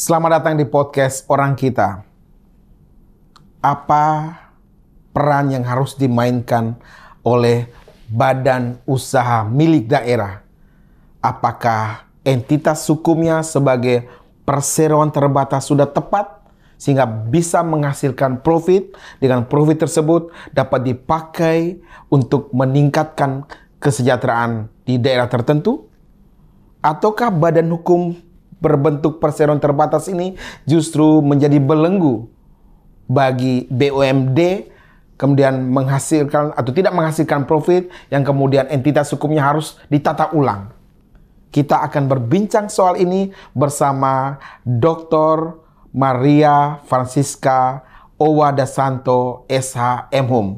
Selamat datang di podcast Orang Kita. Apa peran yang harus dimainkan oleh badan usaha milik daerah? Apakah entitas hukumnya sebagai perseroan terbatas sudah tepat sehingga bisa menghasilkan profit, dengan profit tersebut dapat dipakai untuk meningkatkan kesejahteraan di daerah tertentu? Ataukah badan hukum berbentuk perseroan terbatas ini justru menjadi belenggu bagi BUMD, kemudian menghasilkan atau tidak menghasilkan profit yang kemudian entitas hukumnya harus ditata ulang? Kita akan berbincang soal ini bersama Dr. Maria Francisca Owadasanto SH MHum.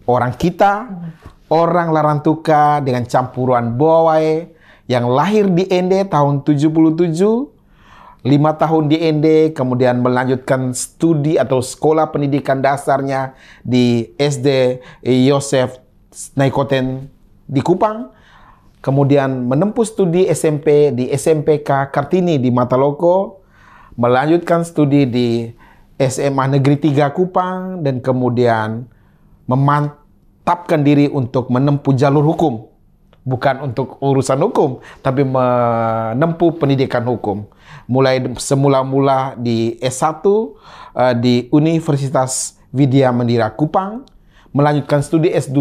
Orang kita, orang Larantuka dengan campuran Boawae, yang lahir di Ende tahun 77, 5 tahun di Ende, kemudian melanjutkan studi atau sekolah pendidikan dasarnya di SD Yosef Naikoten di Kupang, kemudian menempuh studi SMP di SMPK Kartini di Mataloko, melanjutkan studi di SMA Negeri 3 Kupang, dan kemudian memantapkan diri untuk menempuh jalur hukum. Bukan untuk urusan hukum, tapi menempuh pendidikan hukum. Mulai semula-mula di S1 di Universitas Widya Mandira Kupang, melanjutkan studi S2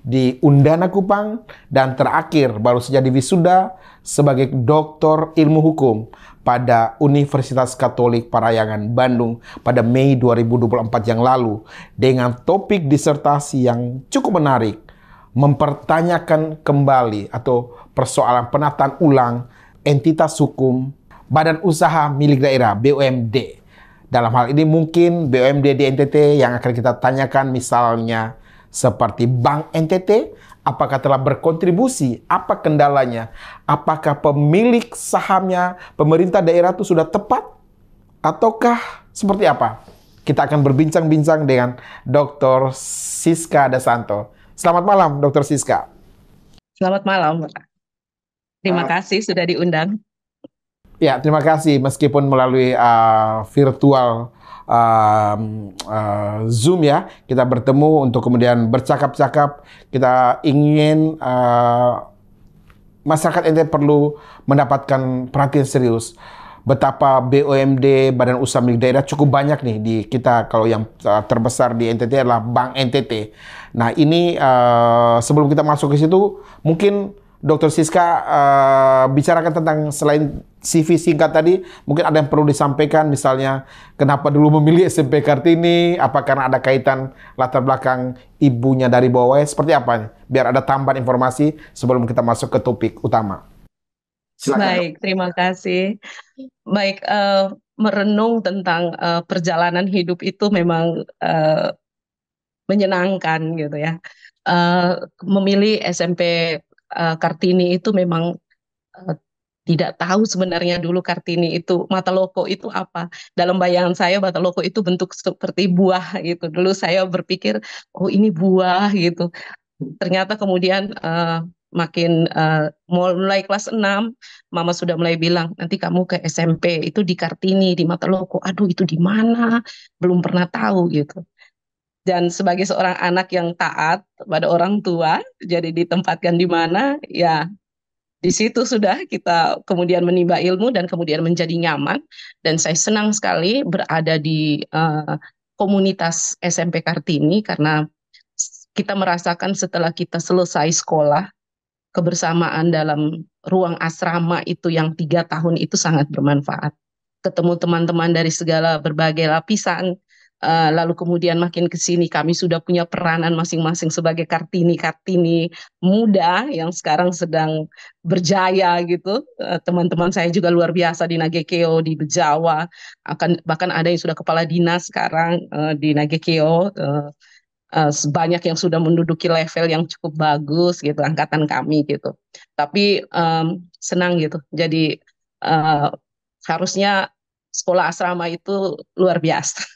di Undana Kupang, dan terakhir baru saja diwisuda sebagai doktor ilmu hukum pada Universitas Katolik Parayangan Bandung pada Mei 2024 yang lalu, dengan topik disertasi yang cukup menarik, mempertanyakan kembali atau persoalan penataan ulang entitas hukum badan usaha milik daerah BUMD. Dalam hal ini mungkin BUMD di NTT yang akan kita tanyakan, misalnya seperti Bank NTT, apakah telah berkontribusi, apa kendalanya, apakah pemilik sahamnya pemerintah daerah itu sudah tepat, ataukah seperti apa? Kita akan berbincang-bincang dengan Dr. Siska Dasanto. Selamat malam, Dr. Siska. Selamat malam, Pak. Terima kasih sudah diundang. Ya, terima kasih. Meskipun melalui virtual Zoom ya, kita bertemu untuk kemudian bercakap-cakap. Kita ingin masyarakat NTT perlu mendapatkan perhatian serius. Betapa BUMD, Badan Usaha Milik Daerah, cukup banyak nih di kita. Kalau yang terbesar di NTT adalah Bank NTT. Nah ini sebelum kita masuk ke situ, mungkin Dr. Siska bicarakan tentang, selain CV singkat tadi, mungkin ada yang perlu disampaikan, misalnya kenapa dulu memilih SMP Kartini, apa karena ada kaitan latar belakang ibunya dari bawah, seperti apa? Biar ada tambahan informasi sebelum kita masuk ke topik utama. Silakan. Baik, terima kasih. Baik, merenung tentang perjalanan hidup itu memang menyenangkan gitu ya. Memilih SMP Kartini itu memang tidak tahu sebenarnya dulu Kartini itu, Mataloko itu apa. Dalam bayangan saya Mataloko itu bentuk seperti buah gitu. Dulu saya berpikir, oh ini buah gitu. Ternyata kemudian makin mulai kelas 6, Mama sudah mulai bilang, nanti kamu ke SMP itu di Kartini, di Mataloko. Aduh, itu di mana? Belum pernah tahu gitu. Dan sebagai seorang anak yang taat pada orang tua, jadi ditempatkan di mana, ya di situ sudah kita kemudian menimba ilmu dan kemudian menjadi nyaman. Dan saya senang sekali berada di komunitas SMP Kartini, karena kita merasakan setelah kita selesai sekolah, kebersamaan dalam ruang asrama itu yang 3 tahun itu sangat bermanfaat. Ketemu teman-teman dari segala berbagai lapisan, lalu kemudian makin ke sini kami sudah punya peranan masing-masing sebagai Kartini-Kartini muda yang sekarang sedang berjaya gitu. Teman-teman saya juga luar biasa di Nagekeo, di Bejawa, bahkan ada yang sudah kepala dinas sekarang di Nagekeo. Banyak yang sudah menduduki level yang cukup bagus gitu, angkatan kami gitu. Tapi senang gitu. Jadi harusnya sekolah asrama itu luar biasa.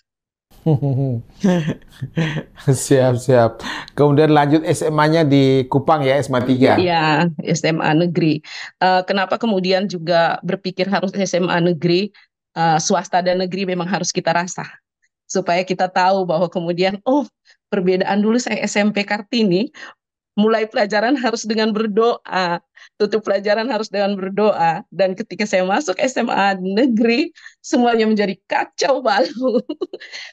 Siap. Kemudian lanjut SMA-nya di Kupang ya, SMA 3. Iya, SMA negeri. Kenapa kemudian juga berpikir harus SMA negeri? swasta dan negeri memang harus kita rasa supaya kita tahu bahwa kemudian oh perbedaan dulu saya SMP Kartini mulai pelajaran harus dengan berdoa, tutup pelajaran harus dengan berdoa, dan ketika saya masuk SMA negeri semuanya menjadi kacau balau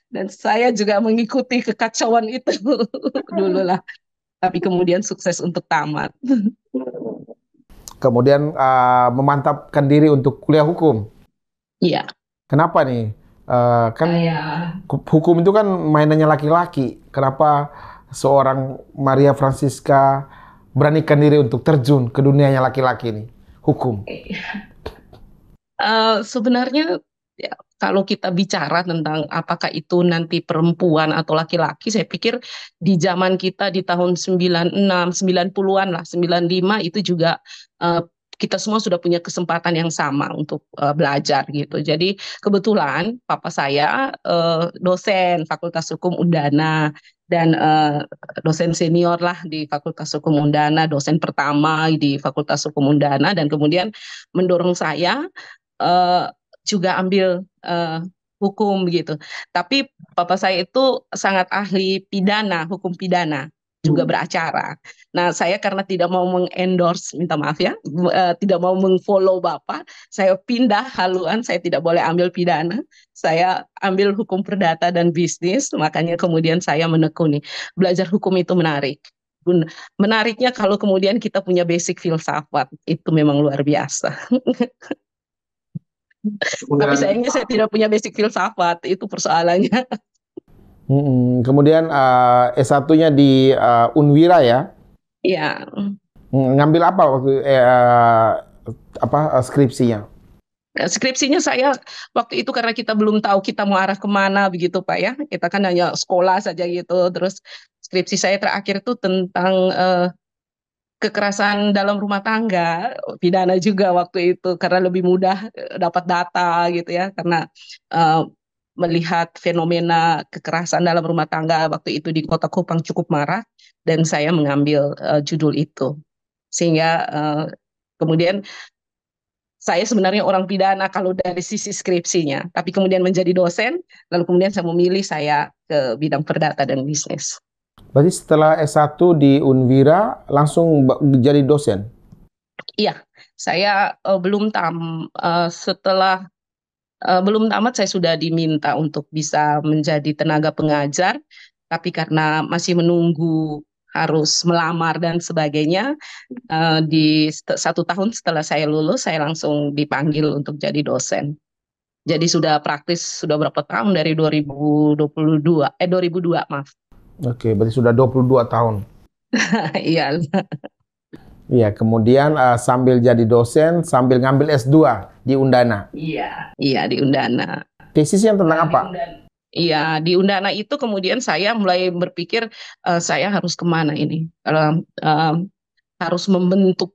dan saya juga mengikuti kekacauan itu dulu lah, tapi kemudian sukses untuk tamat. Kemudian memantapkan diri untuk kuliah hukum. Iya. Kenapa nih? Kan Saya hukum itu kan mainannya laki-laki. Kenapa seorang Maria Francisca beranikan diri untuk terjun ke dunianya laki-laki nih? Hukum. Sebenarnya ya, kalau kita bicara tentang apakah itu nanti perempuan atau laki-laki, saya pikir di zaman kita di tahun 96, 90-an lah, 95 itu juga kita semua sudah punya kesempatan yang sama untuk belajar gitu. Jadi kebetulan papa saya dosen Fakultas Hukum Undana dan dosen senior lah di Fakultas Hukum Undana, dosen pertama di Fakultas Hukum Undana, dan kemudian mendorong saya eh, juga ambil hukum gitu. Tapi papa saya itu sangat ahli pidana, hukum pidana, juga beracara. Nah, saya karena tidak mau mengendorse, minta maaf ya, tidak mau mengfollow bapak, saya pindah haluan, saya tidak boleh ambil pidana, saya ambil hukum perdata dan bisnis, makanya kemudian saya menekuni. Belajar hukum itu menarik. Menariknya kalau kemudian kita punya basic filsafat, itu memang luar biasa. Tapi Kemudian, sayangnya saya tidak punya basic filsafat, itu persoalannya. kemudian S1-nya di Unwira ya. Ya, Ngambil apa waktu skripsinya? skripsinya saya waktu itu karena kita belum tahu kita mau arah kemana begitu Pak ya. Kita kan hanya sekolah saja gitu. Terus skripsi saya terakhir itu tentang kekerasan dalam rumah tangga, pidana juga waktu itu karena lebih mudah dapat data gitu ya. Karena eh, melihat fenomena kekerasan dalam rumah tangga waktu itu di Kota Kupang cukup marak dan saya mengambil judul itu. Sehingga kemudian saya sebenarnya orang pidana kalau dari sisi skripsinya, tapi kemudian menjadi dosen, lalu kemudian saya memilih saya ke bidang perdata dan bisnis. Berarti setelah S1 di Unwira langsung jadi dosen? Iya, saya setelah belum tamat saya sudah diminta untuk bisa menjadi tenaga pengajar, tapi karena masih menunggu harus melamar dan sebagainya, di 1 tahun setelah saya lulus, saya langsung dipanggil untuk jadi dosen. Jadi sudah praktis sudah berapa tahun dari 2022, 2002 maaf. Oke, berarti sudah 22 tahun. Iya, Iya, kemudian sambil jadi dosen, sambil ngambil S2 di Undana. iya, iya di Undana. Tesisnya tentang Nah, apa? iya, di Undana itu kemudian saya mulai berpikir saya harus kemana ini? Eh, harus membentuk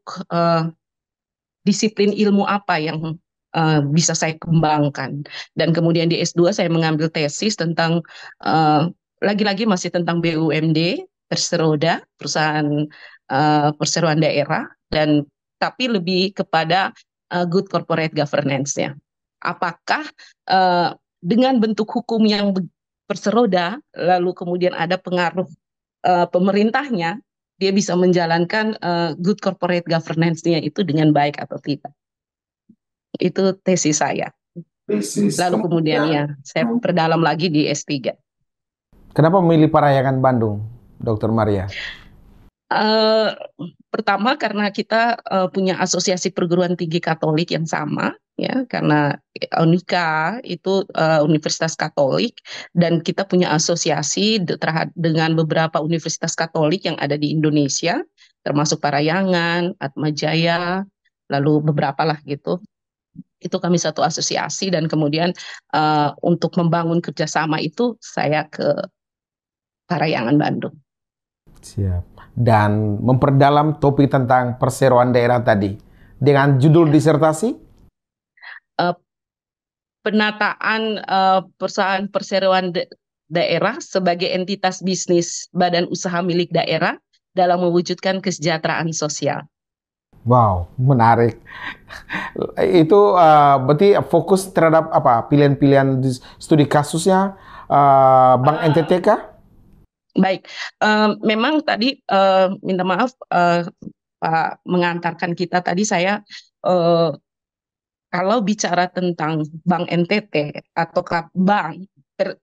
disiplin ilmu apa yang bisa saya kembangkan. Dan kemudian di S2 saya mengambil tesis tentang eh, lagi-lagi masih tentang BUMD, Perseroda, perusahaan perseroan daerah, dan tapi lebih kepada good corporate governance-nya. Apakah eh, dengan bentuk hukum yang perseroda, lalu kemudian ada pengaruh pemerintahnya, dia bisa menjalankan good corporate governance-nya itu dengan baik atau tidak. Itu tesis saya. Lalu kemudian ya, saya perdalam lagi di S3. Kenapa memilih Parahyangan Bandung, Dr. Maria? Eh, Pertama karena kita punya asosiasi perguruan tinggi Katolik yang sama, ya, karena Unika itu Universitas Katolik dan kita punya asosiasi dengan beberapa universitas Katolik yang ada di Indonesia, termasuk Parahyangan, Atmajaya, lalu beberapa lah gitu. Itu kami satu asosiasi dan kemudian untuk membangun kerjasama itu saya ke Parahyangan Bandung. Siap. Dan memperdalam topik tentang perseroan daerah tadi. Dengan judul disertasi? Eh, Penataan perusahaan perseroan daerah sebagai entitas bisnis badan usaha milik daerah dalam mewujudkan kesejahteraan sosial. Wow, menarik. Itu berarti fokus terhadap apa? Pilihan-pilihan studi kasusnya Bank NTT kah? Baik, memang tadi minta maaf Pak mengantarkan kita tadi saya eh, kalau bicara tentang Bank NTT atau bank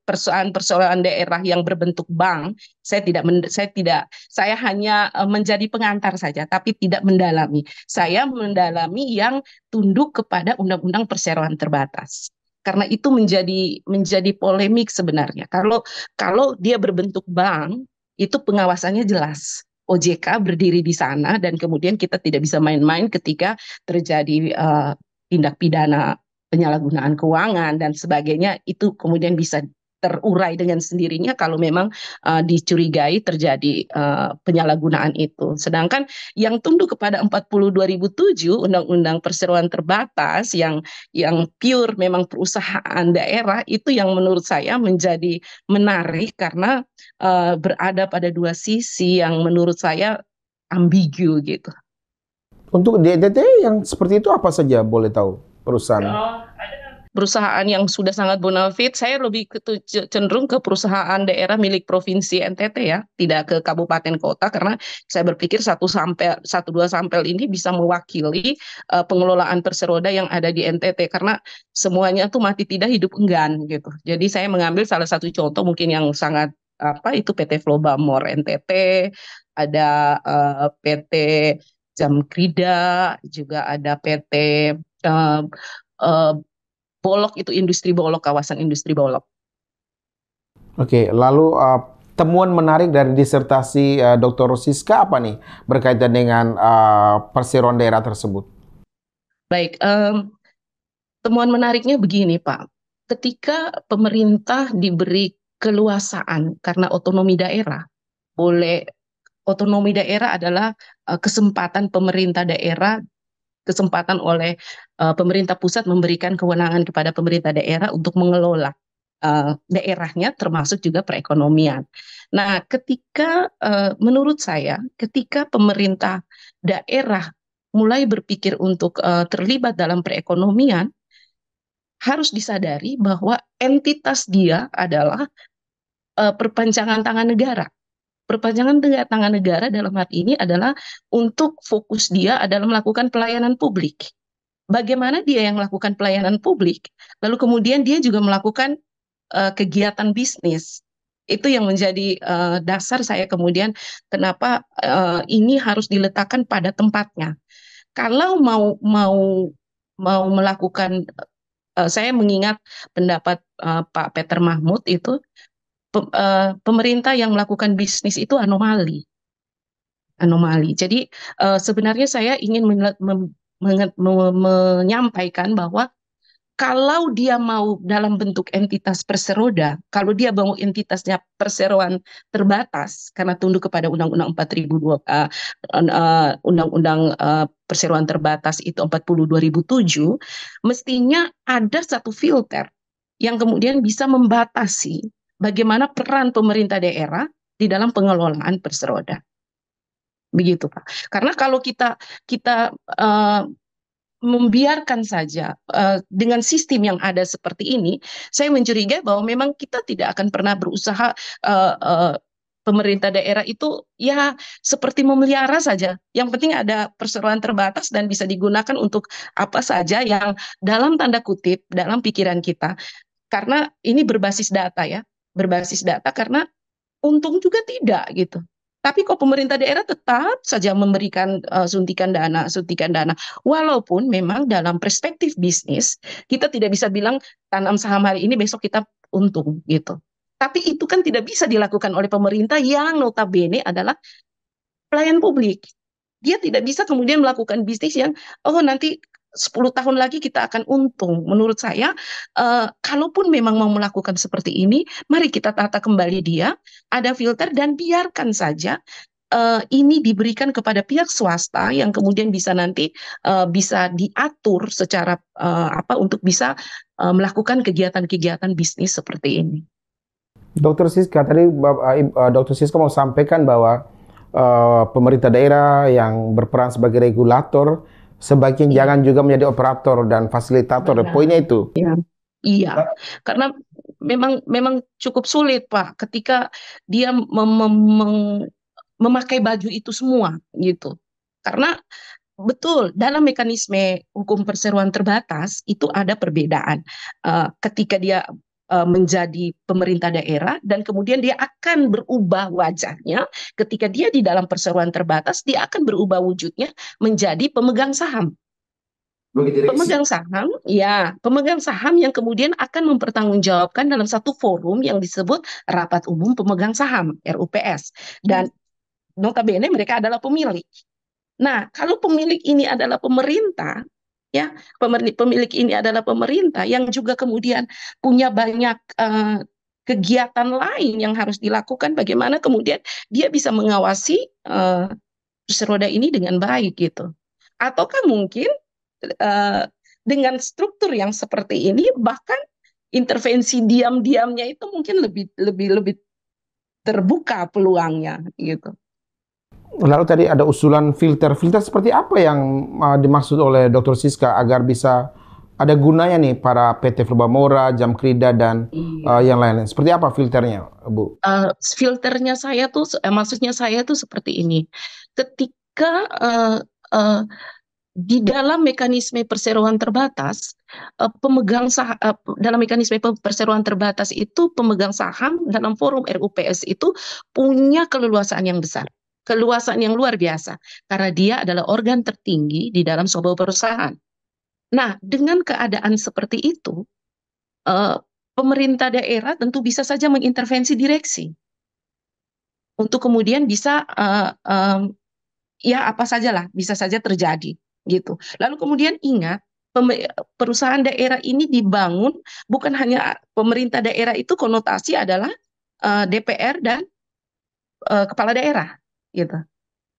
persoalan-persoalan daerah yang berbentuk bank, saya hanya menjadi pengantar saja, tapi tidak mendalami. Saya mendalami yang tunduk kepada Undang-Undang Perseroan Terbatas. Karena itu menjadi polemik sebenarnya. Kalau dia berbentuk bank, itu pengawasannya jelas. OJK berdiri di sana dan kemudian kita tidak bisa main-main ketika terjadi tindak pidana penyalahgunaan keuangan dan sebagainya, itu kemudian bisa terurai dengan sendirinya kalau memang dicurigai terjadi penyalahgunaan itu. Sedangkan yang tunduk kepada 40/2007 Undang-Undang Perseroan Terbatas yang pure memang perusahaan daerah, itu yang menurut saya menjadi menarik karena berada pada dua sisi yang menurut saya ambigu gitu. Untuk di NTT yang seperti itu apa saja boleh tahu perusahaannya? Perusahaan yang sudah sangat bonafit, saya lebih cenderung ke perusahaan daerah milik provinsi NTT ya, tidak ke kabupaten kota karena saya berpikir satu dua sampel ini bisa mewakili pengelolaan perseroda yang ada di NTT karena semuanya tuh mati tidak hidup enggan gitu. Jadi saya mengambil salah satu contoh mungkin yang sangat apa itu PT Flobamor NTT, ada PT Jamkrida, juga ada PT uh, uh, Bolok, itu industri Bolok, kawasan industri Bolok. Oke, lalu temuan menarik dari disertasi Dr. Rosiska apa nih berkaitan dengan perseroan daerah tersebut? Baik, temuan menariknya begini Pak, ketika pemerintah diberi keluasaan karena otonomi daerah, boleh otonomi daerah adalah kesempatan pemerintah daerah, kesempatan oleh pemerintah pusat memberikan kewenangan kepada pemerintah daerah untuk mengelola daerahnya termasuk juga perekonomian. Nah, menurut saya, ketika pemerintah daerah mulai berpikir untuk terlibat dalam perekonomian, harus disadari bahwa entitas dia adalah perpanjangan tangan negara. Perpanjangan tangan negara dalam hal ini adalah untuk fokus dia adalah melakukan pelayanan publik. Bagaimana dia yang melakukan pelayanan publik, lalu kemudian dia juga melakukan kegiatan bisnis. Itu yang menjadi dasar saya kemudian kenapa ini harus diletakkan pada tempatnya. Kalau mau melakukan, saya mengingat pendapat Pak Peter Mahmud itu, pemerintah yang melakukan bisnis itu anomali. Jadi sebenarnya saya ingin menyampaikan bahwa kalau dia mau dalam bentuk entitas perseroda, kalau dia mau entitasnya perseroan terbatas karena tunduk kepada Undang-Undang 4002, Undang-Undang Perseroan Terbatas itu 40/2007, mestinya ada satu filter yang kemudian bisa membatasi bagaimana peran pemerintah daerah di dalam pengelolaan perseroda. Begitu, Pak. Karena kalau kita membiarkan saja dengan sistem yang ada seperti ini, saya mencurigai bahwa memang kita tidak akan pernah berusaha, uh, uh, pemerintah daerah itu ya seperti memelihara saja. Yang penting ada perseroan terbatas dan bisa digunakan untuk apa saja yang dalam tanda kutip dalam pikiran kita. Karena ini berbasis data ya, berbasis data karena untung juga tidak gitu. Tapi kok pemerintah daerah tetap saja memberikan suntikan dana. Walaupun memang dalam perspektif bisnis, kita tidak bisa bilang tanam saham hari ini, besok kita untung gitu. Tapi itu kan tidak bisa dilakukan oleh pemerintah yang notabene adalah pelayan publik. Dia tidak bisa kemudian melakukan bisnis yang, oh nanti 10 tahun lagi kita akan untung. Menurut saya, kalaupun memang mau melakukan seperti ini, mari kita tata kembali dia, ada filter dan biarkan saja ini diberikan kepada pihak swasta yang kemudian bisa nanti bisa diatur secara apa untuk bisa melakukan kegiatan-kegiatan bisnis seperti ini. Dokter Siska tadi Dokter Siska mau sampaikan bahwa pemerintah daerah yang berperan sebagai regulator, sebaiknya Iya, jangan juga menjadi operator dan fasilitator. benar. Poinnya itu. Ya, iya, karena memang memang cukup sulit Pak ketika dia memakai baju itu semua gitu. Karena betul, dalam mekanisme hukum perseroan terbatas itu ada perbedaan. Ketika dia menjadi pemerintah daerah dan kemudian dia akan berubah wajahnya ketika dia di dalam perseroan terbatas, dia akan berubah wujudnya menjadi pemegang saham. Pemegang saham, ya, pemegang saham yang kemudian akan mempertanggungjawabkan dalam satu forum yang disebut Rapat Umum Pemegang Saham, RUPS. Dan notabene mereka adalah pemilik. Nah, kalau pemilik ini adalah pemerintah, ya, pemilik ini adalah pemerintah yang juga kemudian punya banyak kegiatan lain yang harus dilakukan, bagaimana kemudian dia bisa mengawasi kursi roda ini dengan baik gitu. Ataukah mungkin eh, dengan struktur yang seperti ini bahkan intervensi diam-diamnya itu mungkin lebih lebih lebih terbuka peluangnya gitu. Lalu tadi ada usulan filter. Filter seperti apa yang dimaksud oleh Dr. Siska agar bisa ada gunanya nih para PT Verbamora, Jamkrida dan Iya. yang lain-lain. Seperti apa filternya, Bu? Filternya saya tuh, maksudnya saya tuh seperti ini. Ketika eh, eh, di dalam mekanisme perseroan terbatas, dalam mekanisme perseroan terbatas itu pemegang saham dalam forum RUPS itu punya keleluasaan yang besar, keleluasaan yang luar biasa, karena dia adalah organ tertinggi di dalam sebuah perusahaan. Nah, dengan keadaan seperti itu, eh, pemerintah daerah tentu bisa saja mengintervensi direksi untuk kemudian bisa ya apa sajalah bisa saja terjadi gitu. Lalu kemudian ingat perusahaan daerah ini dibangun bukan hanya pemerintah daerah itu konotasi adalah DPR dan kepala daerah gitu.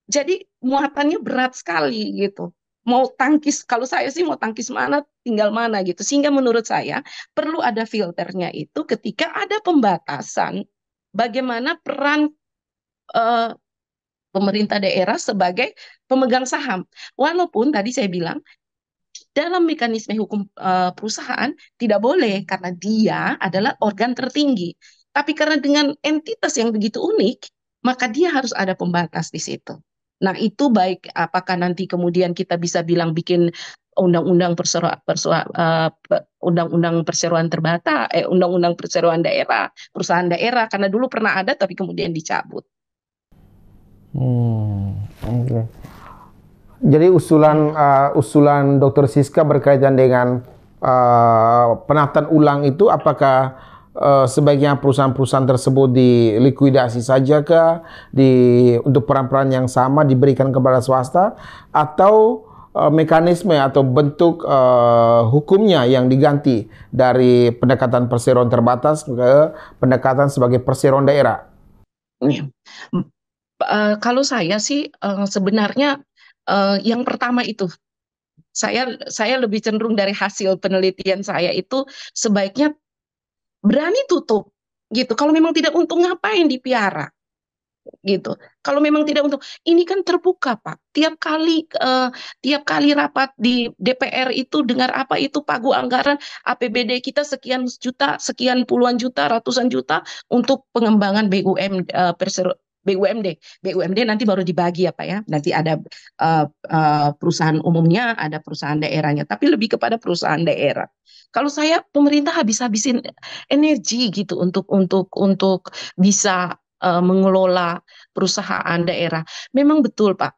Jadi muatannya berat sekali gitu. Mau tangkis, kalau saya sih mau tangkis mana, tinggal mana gitu. Sehingga menurut saya perlu ada filternya itu ketika ada pembatasan bagaimana peran eh, pemerintah daerah sebagai pemegang saham. Walaupun tadi saya bilang dalam mekanisme hukum perusahaan tidak boleh karena dia adalah organ tertinggi. Tapi karena dengan entitas yang begitu unik, maka dia harus ada pembatas di situ. Nah, itu baik apakah nanti kemudian kita bisa bilang bikin undang-undang undang-undang perseroan terbatas, undang-undang perseroan daerah, perusahaan daerah karena dulu pernah ada tapi kemudian dicabut. Oke. Jadi usulan Dr. Siska berkaitan dengan penataan ulang itu, apakah sebaiknya perusahaan-perusahaan tersebut dilikuidasi saja kah, untuk peran-peran yang sama diberikan kepada swasta, atau mekanisme atau bentuk hukumnya yang diganti dari pendekatan perseroan terbatas ke pendekatan sebagai perseroan daerah? Ya. Kalau saya sih sebenarnya yang pertama itu saya lebih cenderung dari hasil penelitian saya itu sebaiknya berani tutup gitu. Kalau memang tidak untung ngapain dipiara gitu. Kalau memang tidak untung, ini kan terbuka Pak. Tiap kali rapat di DPR itu dengar apa itu pagu anggaran APBD kita sekian juta, sekian puluhan juta, ratusan juta untuk pengembangan BUMD. BUMD nanti baru dibagi ya Pak ya. Nanti ada perusahaan umumnya, ada perusahaan daerahnya, tapi lebih kepada perusahaan daerah. Kalau saya pemerintah habis-habisin energi gitu untuk bisa mengelola perusahaan daerah. Memang betul, Pak.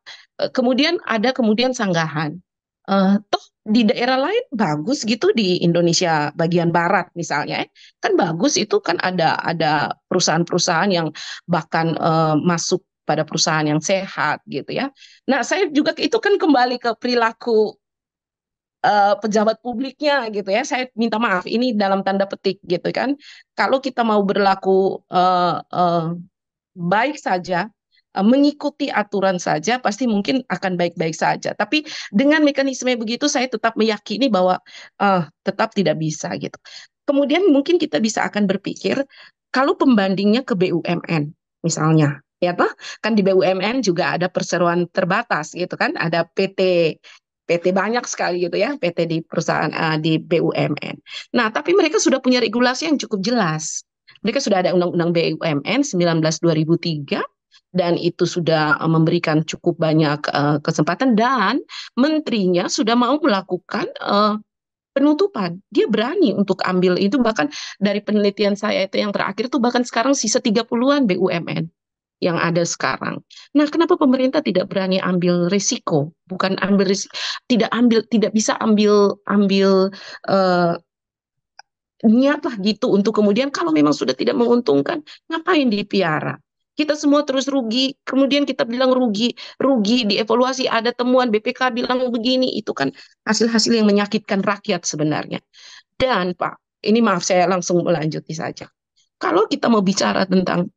Kemudian ada kemudian sanggahan. Toh di daerah lain bagus gitu di Indonesia bagian barat misalnya, kan bagus itu kan ada perusahaan-perusahaan yang bahkan masuk pada perusahaan yang sehat gitu ya. Nah, saya juga itu kan kembali ke perilaku pejabat publiknya gitu ya. Saya minta maaf ini dalam tanda petik gitu kan. Kalau kita mau berlaku baik saja, mengikuti aturan saja, pasti mungkin akan baik-baik saja. Tapi dengan mekanisme begitu, saya tetap meyakini bahwa tetap tidak bisa gitu. Kemudian mungkin kita bisa akan berpikir, kalau pembandingnya ke BUMN, misalnya. ya toh, kan di BUMN juga ada perseroan terbatas gitu kan, ada PT banyak sekali gitu ya, PT di perusahaan di BUMN. Nah, tapi mereka sudah punya regulasi yang cukup jelas. Mereka sudah ada Undang-Undang BUMN 19 2003, dan itu sudah memberikan cukup banyak kesempatan, dan menterinya sudah mau melakukan penutupan. Dia berani untuk ambil itu, bahkan dari penelitian saya itu yang terakhir tuh bahkan sekarang sisa 30-an BUMN yang ada sekarang. Nah, kenapa pemerintah tidak berani ambil risiko? Bukan ambil risiko, tidak bisa ambil ambil eh, niat lah gitu untuk kemudian kalau memang sudah tidak menguntungkan, ngapain dipiara? Kita semua terus rugi, kemudian kita bilang rugi, rugi, dievaluasi, ada temuan BPK bilang begini, itu kan hasil-hasil yang menyakitkan rakyat sebenarnya. Dan Pak, ini maaf saya langsung melanjuti saja. Kalau kita mau bicara tentang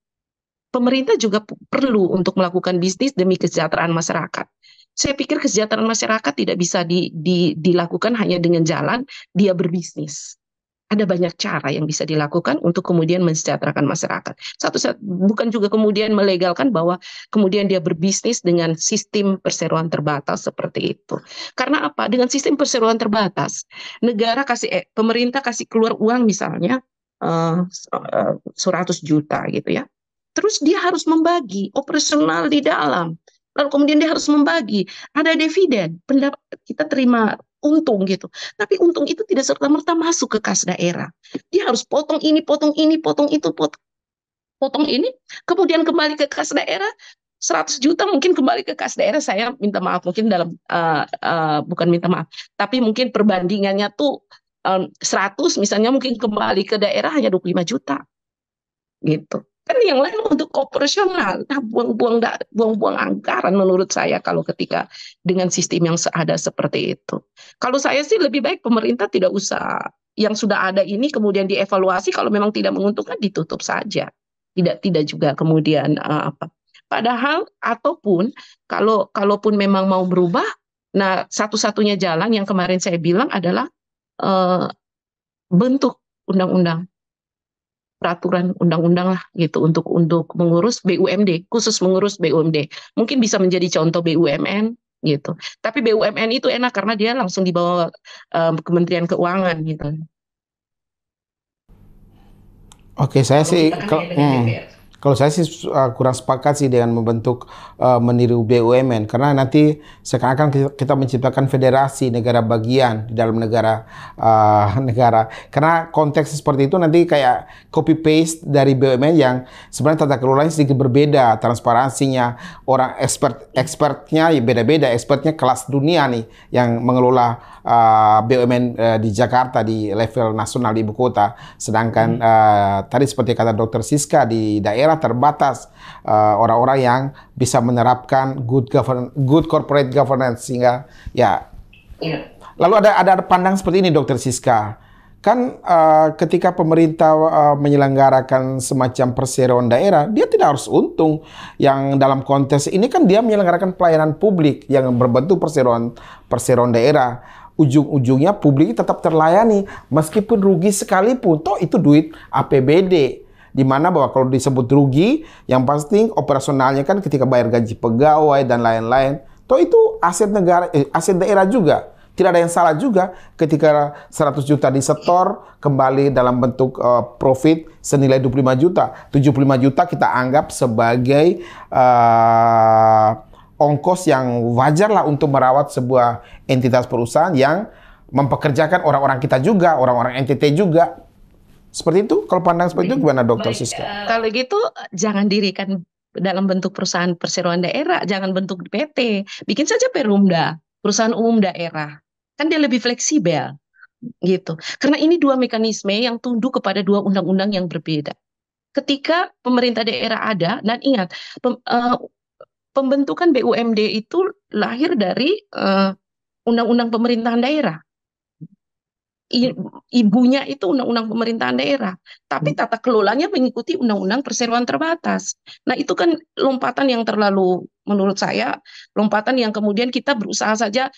pemerintah juga perlu untuk melakukan bisnis demi kesejahteraan masyarakat. Saya pikir kesejahteraan masyarakat tidak bisa dilakukan hanya dengan jalan dia berbisnis. Ada banyak cara yang bisa dilakukan untuk kemudian mensejahterakan masyarakat. Bukan juga kemudian melegalkan bahwa kemudian dia berbisnis dengan sistem perseroan terbatas seperti itu. Karena apa? Dengan sistem perseroan terbatas, pemerintah kasih keluar uang misalnya 100 juta gitu ya. Terus dia harus membagi operasional di dalam. Lalu kemudian dia harus membagi, ada dividen, kita terima untung gitu. Tapi untung itu tidak serta-merta masuk ke kas daerah. Dia harus potong ini, potong ini, potong itu, potong ini, kemudian kembali ke kas daerah. 100 juta mungkin kembali ke kas daerah, saya minta maaf mungkin dalam bukan minta maaf, tapi mungkin perbandingannya tuh 100 misalnya, mungkin kembali ke daerah hanya 25 juta gitu. Kan yang lain untuk operasional. Nah, buang-buang anggaran menurut saya kalau ketika dengan sistem yang ada seperti itu. Kalau saya sih lebih baik pemerintah tidak usah, yang sudah ada ini kemudian dievaluasi, kalau memang tidak menguntungkan ditutup saja. Tidak juga kemudian apa. Padahal ataupun kalaupun memang mau berubah, nah satu-satunya jalan yang kemarin saya bilang adalah uh, bentuk undang-undang, peraturan undang-undang lah gitu untuk mengurus BUMD, khusus mengurus BUMD. Mungkin bisa menjadi contoh BUMN gitu. Tapi BUMN itu enak karena dia langsung dibawa Kementerian Keuangan gitu. Oke, saya Kalau sih kita kan hanya dengan DPR. kalau saya sih kurang sepakat sih dengan membentuk meniru BUMN, karena nanti seakan-akan kita menciptakan federasi negara bagian di dalam negara negara. Karena konteks seperti itu nanti kayak copy paste dari BUMN yang sebenarnya tata kelolanya sedikit berbeda, transparansinya, orang expertnya ya beda-beda, expertnya kelas dunia nih yang mengelola BUMN di Jakarta di level nasional di ibu kota. Sedangkan tadi seperti kata Dr. Siska, di daerah terbatas orang-orang yang bisa menerapkan good corporate governance, sehingga ya. Lalu ada pandang seperti ini, Dr. Siska. Kan ketika pemerintah menyelenggarakan semacam perseroan daerah, dia tidak harus untung. Yang dalam konteks ini kan dia menyelenggarakan pelayanan publik yang berbentuk perseroan daerah. Ujung-ujungnya publik tetap terlayani meskipun rugi sekalipun. Toh itu duit APBD. Di mana bahwa kalau disebut rugi, yang pasti operasionalnya kan ketika bayar gaji pegawai dan lain-lain. Toh itu aset negara, aset daerah juga. Tidak ada yang salah juga ketika 100 juta disetor kembali dalam bentuk profit senilai 25 juta. 75 juta kita anggap sebagai ongkos yang wajar lah untuk merawat sebuah entitas perusahaan yang mempekerjakan orang-orang kita juga, orang-orang NTT juga. Seperti itu, kalau pandang seperti itu gimana, Dokter Siska? Kalau gitu jangan dirikan dalam bentuk perusahaan perseroan daerah, jangan bentuk PT, bikin saja Perumda, perusahaan umum daerah. Kan dia lebih fleksibel gitu. Karena ini dua mekanisme yang tunduk kepada dua undang-undang yang berbeda. Ketika pemerintah daerah ada, dan ingat pembentukan BUMD itu lahir dari undang-undang pemerintahan daerah. Ibunya itu undang-undang pemerintahan daerah, tapi tata kelolanya mengikuti undang-undang perseroan terbatas. Nah, itu kan lompatan yang terlalu, menurut saya, lompatan yang kemudian kita berusaha saja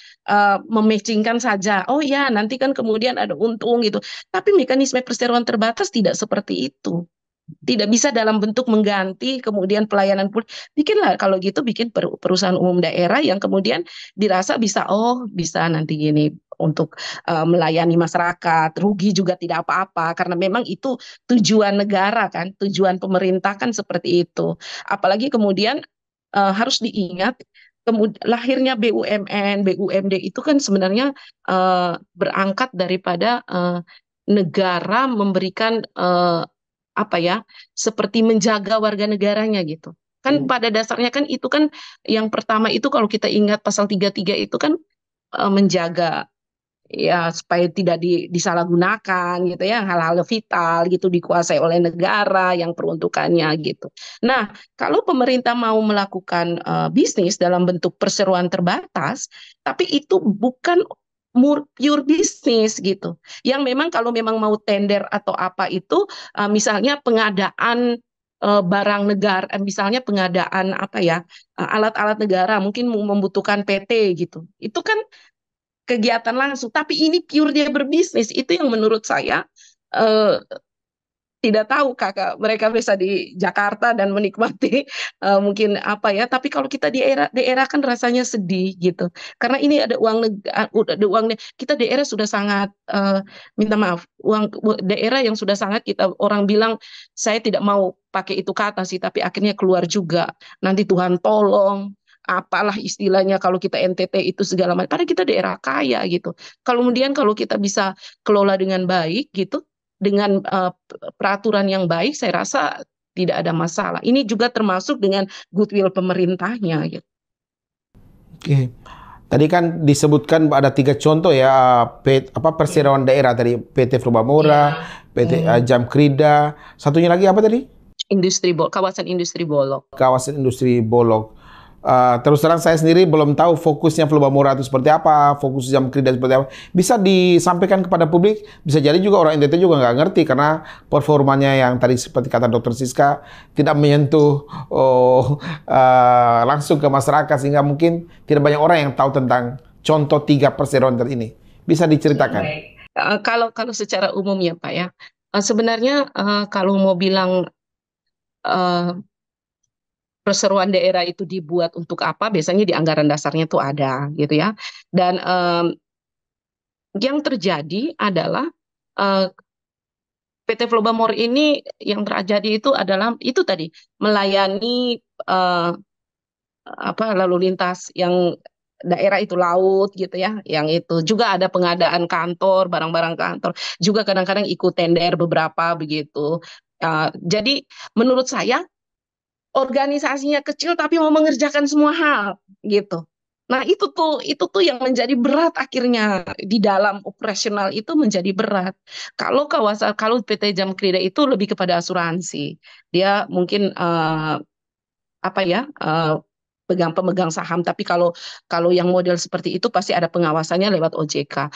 mematchingkan saja. Oh ya, nanti kan kemudian ada untung gitu. Tapi mekanisme perseroan terbatas tidak seperti itu. Tidak bisa dalam bentuk mengganti kemudian pelayanan publik. Bikinlah kalau gitu, bikin perusahaan umum daerah yang kemudian dirasa bisa, oh bisa nanti gini untuk melayani masyarakat, rugi juga tidak apa-apa karena memang itu tujuan negara kan, tujuan pemerintah kan seperti itu. Apalagi kemudian harus diingat lahirnya BUMN, BUMD itu kan sebenarnya berangkat daripada negara memberikan apa ya, seperti menjaga warga negaranya gitu. Kan pada dasarnya kan itu kan yang pertama itu kalau kita ingat pasal 33 itu kan menjaga ya supaya tidak disalahgunakan gitu ya, hal-hal vital gitu dikuasai oleh negara yang peruntukannya gitu. Nah, kalau pemerintah mau melakukan bisnis dalam bentuk perseroan terbatas, tapi itu bukan pure bisnis gitu. Yang memang kalau memang mau tender atau apa itu misalnya pengadaan barang negara, misalnya pengadaan apa ya, alat-alat negara mungkin membutuhkan PT gitu. Itu kan kegiatan langsung, tapi ini pure dia berbisnis. Itu yang menurut saya eh, tidak tahu kakak, mereka bisa di Jakarta dan menikmati mungkin apa ya, tapi kalau kita di daerah kan rasanya sedih gitu, karena ini ada uang ada uangnya, kita daerah sudah sangat minta maaf, uang daerah yang sudah sangat kita orang bilang, saya tidak mau pakai itu kata sih, tapi akhirnya keluar juga, nanti Tuhan tolong apalah istilahnya kalau kita NTT itu segala macam, padahal kita daerah kaya gitu. Kemudian kalau kita bisa kelola dengan baik gitu, dengan peraturan yang baik, saya rasa tidak ada masalah. Ini juga termasuk dengan goodwill pemerintahnya. Gitu. Oke. Tadi kan disebutkan ada 3 contoh ya, perseroan daerah tadi, PT Frubamora, PT Jamkrida, satunya lagi apa tadi? Kawasan industri Bolok. Kawasan industri Bolok. Terus terang saya sendiri belum tahu fokusnya Frubamora itu seperti apa, fokus Jamkrida seperti apa. Bisa disampaikan kepada publik, bisa jadi juga orang NTT juga nggak ngerti karena performanya yang tadi seperti kata Dr. Siska tidak menyentuh langsung ke masyarakat sehingga mungkin tidak banyak orang yang tahu tentang contoh 3 perseroan ini. Bisa diceritakan? Kalau secara umum ya Pak ya, sebenarnya kalau mau bilang perseroan daerah itu dibuat untuk apa, biasanya di anggaran dasarnya tuh ada gitu ya. Dan yang terjadi adalah PT Flobamor ini yang terjadi itu adalah itu tadi melayani lalu lintas yang daerah itu laut gitu ya, yang itu juga ada pengadaan kantor, barang-barang kantor, juga kadang-kadang ikut tender beberapa begitu. Jadi menurut saya organisasinya kecil tapi mau mengerjakan semua hal gitu. Nah, itu tuh yang menjadi berat akhirnya di dalam operasional itu menjadi berat. Kalau PT Jamkrida itu lebih kepada asuransi. Dia mungkin pemegang saham, tapi kalau yang model seperti itu pasti ada pengawasannya lewat OJK.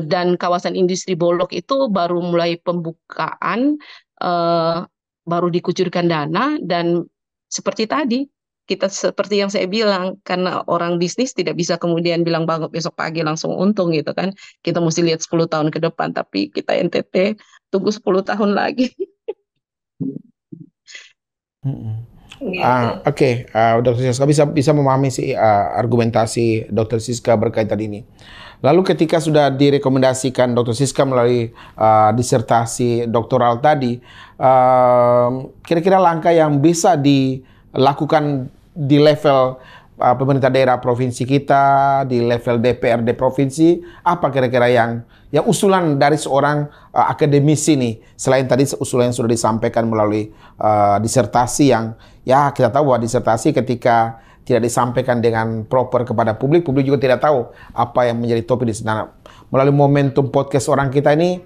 Dan kawasan industri Bolok itu baru mulai pembukaan, baru dikucurkan dana, dan seperti tadi, kita seperti yang saya bilang, karena orang bisnis tidak bisa kemudian bilang bangun besok pagi langsung untung gitu kan. Kita mesti lihat 10 tahun ke depan, tapi kita NTT tunggu 10 tahun lagi. Oke, Dr. Siska bisa memahami argumentasi Dr. Siska berkaitan ini. Lalu ketika sudah direkomendasikan Dr. Siska melalui disertasi doktoral tadi, kira-kira langkah yang bisa dilakukan di level pemerintah daerah provinsi kita, di level DPRD provinsi, apa kira-kira yang usulan dari seorang akademisi nih, selain tadi usulan yang sudah disampaikan melalui disertasi yang ya kita tahu bahwa disertasi ketika tidak disampaikan dengan proper kepada publik, publik juga tidak tahu apa yang menjadi topik di sana. Melalui momentum podcast orang kita ini,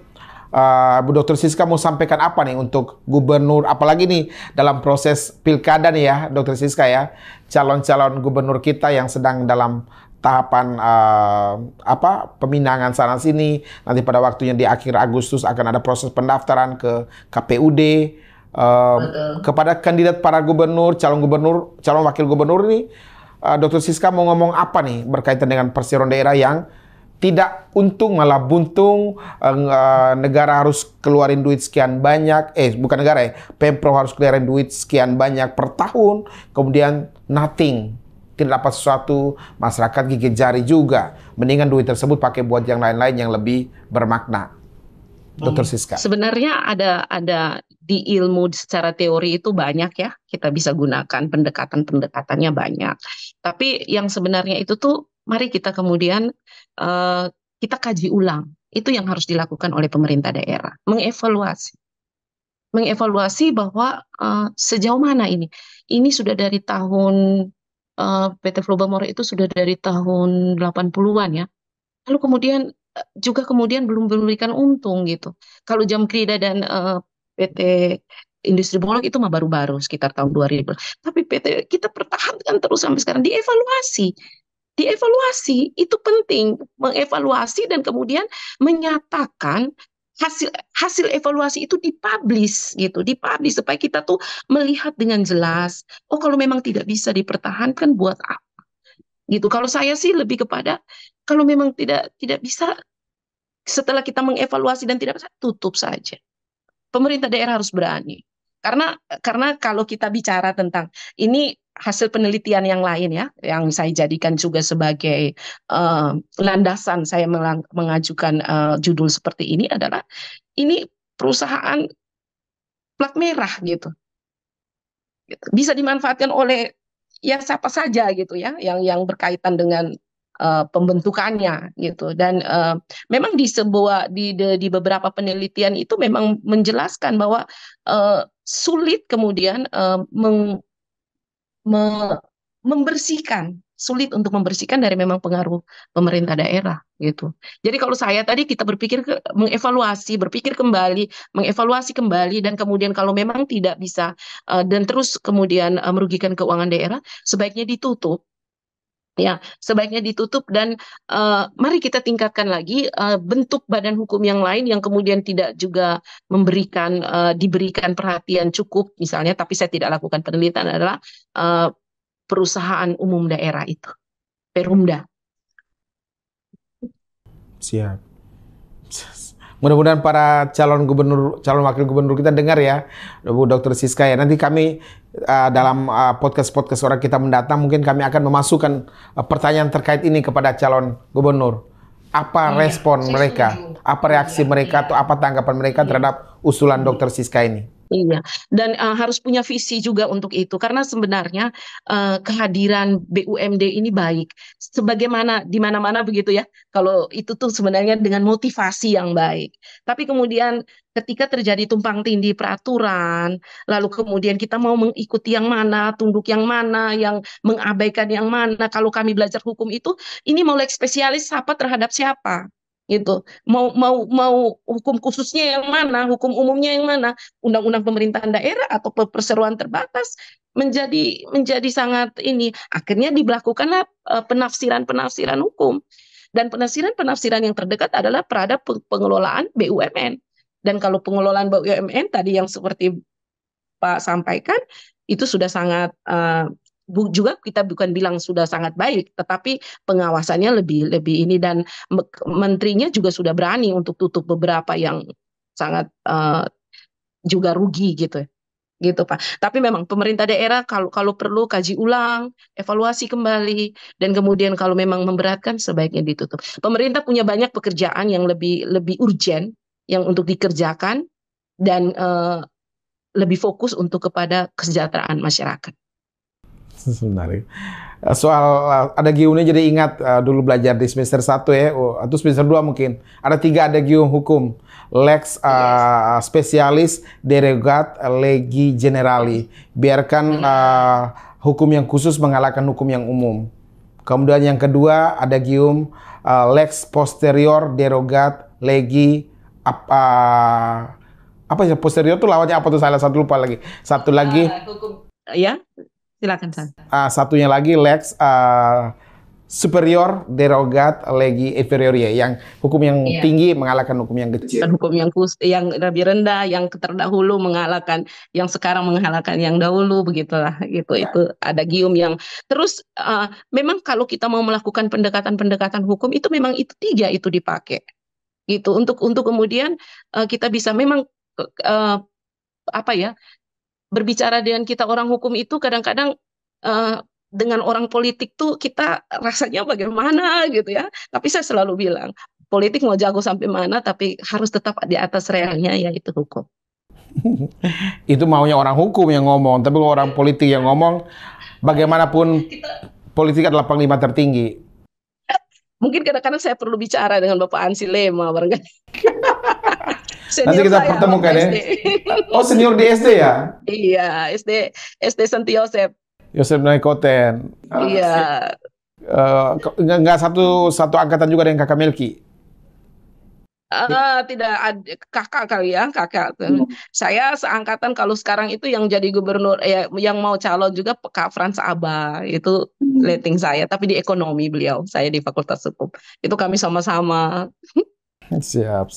Bu Dr. Siska mau sampaikan apa nih untuk gubernur, apalagi nih dalam proses pilkada nih ya, Dr. Siska ya, calon-calon gubernur kita yang sedang dalam tahapan peminangan sana sini, nanti pada waktunya di akhir Agustus akan ada proses pendaftaran ke KPUD. Kepada kandidat para gubernur, calon wakil gubernur ini, Dr. Siska mau ngomong apa nih berkaitan dengan perseroan daerah yang tidak untung malah buntung, negara harus keluarin duit sekian banyak, bukan negara ya, Pemprov harus keluarin duit sekian banyak per tahun, kemudian nothing, tidak dapat sesuatu, masyarakat gigit jari juga. Mendingan duit tersebut pakai buat yang lain-lain yang lebih bermakna. Dokter Siska. Sebenarnya ada di ilmu secara teori itu banyak ya, kita bisa gunakan pendekatan-pendekatannya banyak. Tapi yang sebenarnya itu tuh mari kita kemudian kita kaji ulang. Itu yang harus dilakukan oleh pemerintah daerah, mengevaluasi bahwa sejauh mana ini. Ini sudah dari tahun PT Flobamore itu sudah dari tahun 80-an ya. Lalu kemudian juga kemudian belum memberikan untung gitu. Kalau Jamkrida dan PT Industri Bolog itu mah baru-baru sekitar tahun 2000. Tapi PT kita pertahankan terus sampai sekarang, dievaluasi. Dievaluasi itu penting, mengevaluasi dan kemudian menyatakan hasil evaluasi itu dipublish gitu, dipublish supaya kita tuh melihat dengan jelas. Oh, kalau memang tidak bisa dipertahankan buat apa? Gitu. Kalau saya sih lebih kepada kalau memang tidak bisa, setelah kita mengevaluasi dan tidak bisa, tutup saja. Pemerintah daerah harus berani. Karena kalau kita bicara tentang ini hasil penelitian yang lain ya, yang saya jadikan juga sebagai landasan saya mengajukan judul seperti ini adalah ini perusahaan plat merah gitu. Bisa dimanfaatkan oleh ya siapa saja gitu ya, yang berkaitan dengan pembentukannya gitu. Dan memang di beberapa penelitian itu memang menjelaskan bahwa sulit kemudian membersihkan, sulit untuk membersihkan dari memang pengaruh pemerintah daerah gitu. Jadi kalau saya tadi kita berpikir mengevaluasi, berpikir kembali, mengevaluasi kembali, dan kemudian kalau memang tidak bisa dan terus kemudian merugikan keuangan daerah, sebaiknya ditutup. Ya, sebaiknya ditutup dan mari kita tingkatkan lagi bentuk badan hukum yang lain yang kemudian tidak juga diberikan perhatian cukup misalnya, tapi saya tidak lakukan penelitian, adalah perusahaan umum daerah itu, Perumda. Siap. Mudah-mudahan para calon wakil gubernur kita dengar ya, Bu Dr. Siska ya. Nanti kami dalam podcast-podcast orang kita mendatang mungkin kami akan memasukkan pertanyaan terkait ini kepada calon gubernur. Apa respon mereka? Apa reaksi mereka atau apa tanggapan mereka terhadap usulan Dr. Siska ini? Iya, dan harus punya visi juga untuk itu, karena sebenarnya kehadiran BUMD ini baik, sebagaimana di mana-mana begitu ya. Kalau itu tuh sebenarnya dengan motivasi yang baik. Tapi kemudian ketika terjadi tumpang tindih peraturan, lalu kemudian kita mau mengikuti yang mana, tunduk yang mana, yang mengabaikan yang mana. Kalau kami belajar hukum itu, ini mau leg spesialis apa terhadap siapa? Gitu, mau hukum khususnya yang mana, hukum umumnya yang mana, undang-undang pemerintahan daerah atau perseroan terbatas, menjadi sangat ini. Akhirnya diberlakukanlah penafsiran hukum, dan penafsiran yang terdekat adalah terhadap pengelolaan BUMN. Dan kalau pengelolaan BUMN tadi yang seperti Pak sampaikan itu sudah sangat juga kita bukan bilang sudah sangat baik, tetapi pengawasannya lebih ini, dan menterinya juga sudah berani untuk tutup beberapa yang sangat juga rugi gitu Pak. Tapi memang pemerintah daerah kalau perlu kaji ulang, evaluasi kembali, dan kemudian kalau memang memberatkan sebaiknya ditutup. Pemerintah punya banyak pekerjaan yang lebih urgent yang untuk dikerjakan, dan lebih fokus untuk kepada kesejahteraan masyarakat. Sebenarnya soal ada giumnya jadi ingat dulu belajar di semester 1 ya, atau semester 2 mungkin. Ada 3 ada gium hukum. Lex spesialis derogat legi generali. Biarkan hukum yang khusus mengalahkan hukum yang umum. Kemudian yang kedua ada gium lex posterior derogat legi apa ya, posterior itu lawannya apa tuh, salah satu lupa lagi. Satu lagi hukum ya. Silakan, San. Satunya lagi lex superior derogat legi inferioria, yang hukum yang Iya. tinggi mengalahkan hukum yang kecil. Dan hukum yang lebih rendah, yang terdahulu mengalahkan yang sekarang mengalahkan yang dahulu, begitulah gitu. Ya. Itu ada gium yang terus memang kalau kita mau melakukan pendekatan-pendekatan hukum itu memang itu tiga itu dipakai gitu untuk kemudian kita bisa memang apa ya, berbicara dengan kita orang hukum itu kadang-kadang dengan orang politik tuh kita rasanya bagaimana gitu ya. Tapi saya selalu bilang, politik mau jago sampai mana, tapi harus tetap di atas realnya, yaitu hukum. Itu maunya orang hukum yang ngomong, tapi kalau orang politik yang ngomong, bagaimanapun politik adalah panglima tertinggi. Mungkin kadang-kadang saya perlu bicara dengan Bapak Ansi Lema, barangkali. Nanti kita pertemukan ya. Oh, senior di SD ya? Iya, SD Santi Yosep. Yosef Naikoten. Iya. Nggak satu angkatan juga dengan kakak Melki? Tidak ada kakak kali ya, kakak. Saya seangkatan kalau sekarang itu yang jadi gubernur, yang mau calon juga Kak Frans Aba, itu rating saya, tapi di ekonomi beliau, saya di Fakultas Hukum. Itu kami sama-sama. Siap.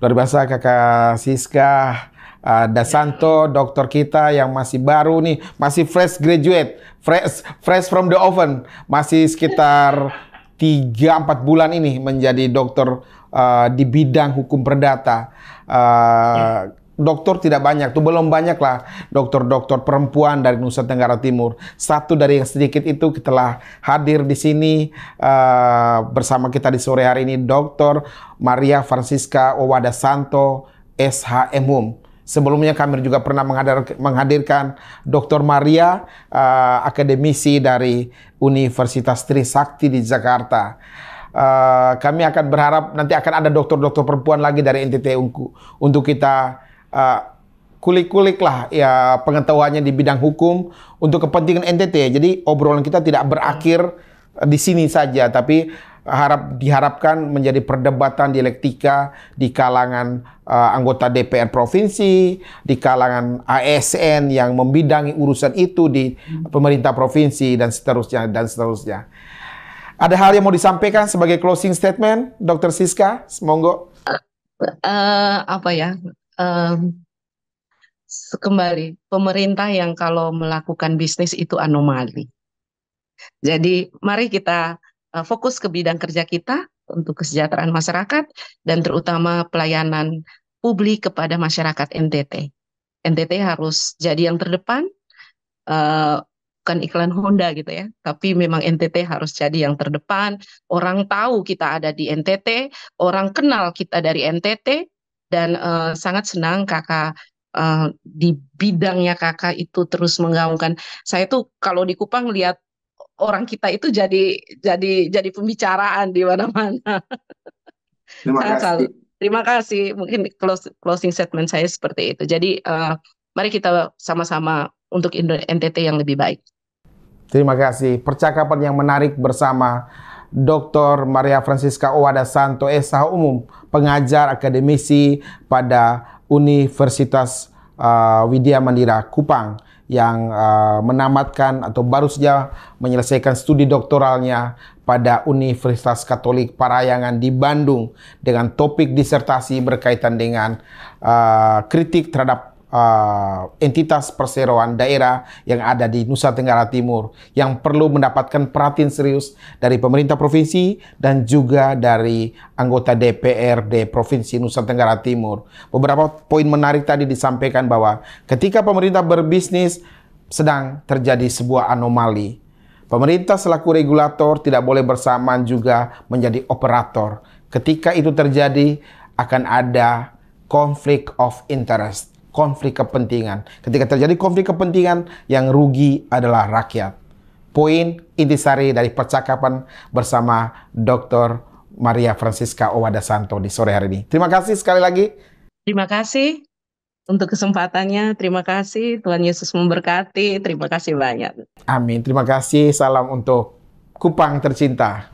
Luar biasa Kakak Siska Dasanto, dokter kita yang masih baru nih, masih fresh graduate, fresh from the oven, masih sekitar 3-4 bulan ini menjadi dokter di bidang hukum perdata. Dokter tidak banyak, tuh belum banyak lah dokter-dokter perempuan dari Nusa Tenggara Timur. Satu dari yang sedikit itu telah hadir di sini bersama kita di sore hari ini, Dr. Maria Francisca Owada Santo, SHM. Sebelumnya kami juga pernah menghadirkan Dr. Maria, akademisi dari Universitas Trisakti di Jakarta. Kami akan berharap nanti akan ada dokter-dokter perempuan lagi dari NTT untuk kita kulik-kulik lah ya pengetahuannya di bidang hukum untuk kepentingan NTT. Jadi obrolan kita tidak berakhir di sini saja, tapi diharapkan menjadi perdebatan dialektika di kalangan anggota DPR provinsi, di kalangan ASN yang membidangi urusan itu di pemerintah provinsi dan seterusnya. Ada hal yang mau disampaikan sebagai closing statement, Dr. Siska? Monggo. Kembali, pemerintah yang kalau melakukan bisnis itu anomali. Jadi mari kita fokus ke bidang kerja kita untuk kesejahteraan masyarakat dan terutama pelayanan publik kepada masyarakat NTT. NTT harus jadi yang terdepan, bukan iklan Honda gitu ya, tapi memang NTT harus jadi yang terdepan. Orang tahu kita ada di NTT, orang kenal kita dari NTT, dan sangat senang kakak di bidangnya kakak itu terus menggaungkan. Saya tuh kalau di Kupang lihat orang kita itu jadi pembicaraan di mana-mana. Terima kasih. Mungkin closing statement saya seperti itu. Jadi mari kita sama-sama untuk NTT yang lebih baik. Terima kasih. Percakapan yang menarik bersama Dr. Maria Francisca Owada Santo, SHM, pengajar akademisi pada Universitas Widya Mandira Kupang, yang menamatkan atau baru saja menyelesaikan studi doktoralnya pada Universitas Katolik Parayangan di Bandung dengan topik disertasi berkaitan dengan kritik terhadap entitas perseroan daerah yang ada di Nusa Tenggara Timur yang perlu mendapatkan perhatian serius dari pemerintah provinsi dan juga dari anggota DPRD Provinsi Nusa Tenggara Timur. Beberapa poin menarik tadi disampaikan bahwa ketika pemerintah berbisnis sedang terjadi sebuah anomali. Pemerintah selaku regulator tidak boleh bersamaan juga menjadi operator. Ketika itu terjadi akan ada konflik of interest, konflik kepentingan. Ketika terjadi konflik kepentingan, yang rugi adalah rakyat. Poin intisari dari percakapan bersama Dr. Maria Francisca Owada Santo di sore hari ini. Terima kasih sekali lagi. Terima kasih untuk kesempatannya. Terima kasih. Tuhan Yesus memberkati. Terima kasih banyak. Amin. Terima kasih. Salam untuk Kupang tercinta.